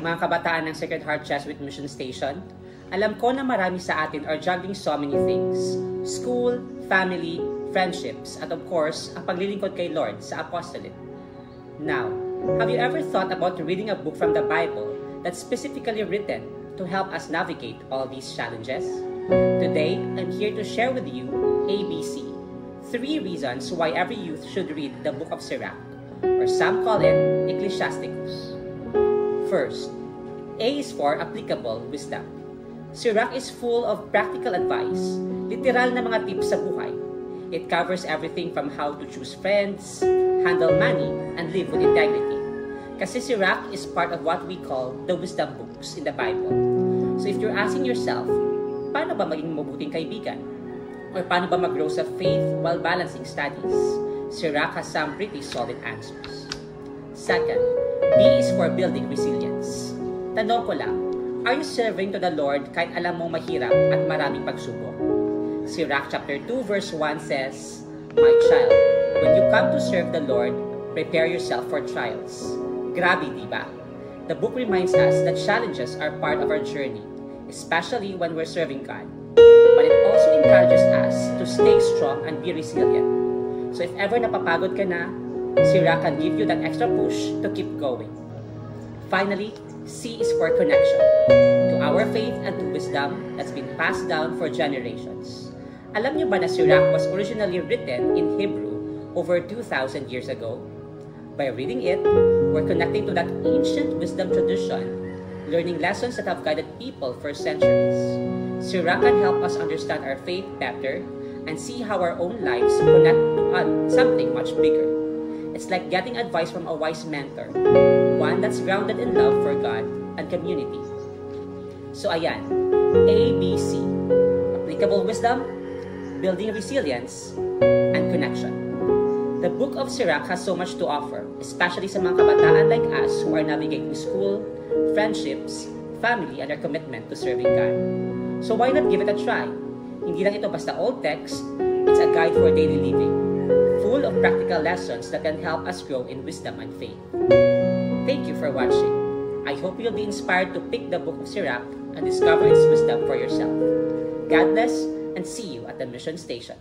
Mga kabataan ng Sacred Heart Jesuit Mission Station, alam ko na marami sa atin are juggling so many things. School, family, friendships, at of course, ang paglilingkod kay Lord sa apostolate. Now, have you ever thought about reading a book from the Bible that's specifically written to help us navigate all these challenges? Today, I'm here to share with you ABC, 3 reasons why every youth should read the Book of Sirach, or some call it Ecclesiasticus. First, A is for applicable wisdom. Sirach is full of practical advice, literal na mga tips sa buhay. It covers everything from how to choose friends, handle money, and live with integrity. Kasi Sirach is part of what we call the wisdom books in the Bible. So if you're asking yourself, paano ba maging mabuting kaibigan? Or paano ba mag-grow sa faith while balancing studies? Sirach has some pretty solid answers. Second, B is for building resilience. Tanong ko lang, are you serving to the Lord kahit alam mong mahirap at maraming pagsubok? Sirach chapter 2 verse 1 says, "My child, when you come to serve the Lord, prepare yourself for trials." Grabe, diba? The book reminds us that challenges are part of our journey, especially when we're serving God. But it also encourages us to stay strong and be resilient. So if ever napapagod ka na, Sirach can give you that extra push to keep going. Finally, C is for connection to our faith and to wisdom that's been passed down for generations. Alam niyo ba na Sirach was originally written in Hebrew over 2,000 years ago? By reading it, we're connecting to that ancient wisdom tradition, learning lessons that have guided people for centuries. Sirach can help us understand our faith better and see how our own lives connect to something much bigger. It's like getting advice from a wise mentor, one that's grounded in love for God and community. So ayan, A, B, C. Applicable wisdom, building resilience, and connection. The book of Sirach has so much to offer, especially sa mga kabataan like us who are navigating school, friendships, family, and our commitment to serving God. So why not give it a try? Hindi lang ito basta old text, it's a guide for daily living, full of practical lessons that can help us grow in wisdom and faith. Thank you for watching. I hope you'll be inspired to pick the book of Sirach and discover its wisdom for yourself. God bless, and see you at the Mission Station.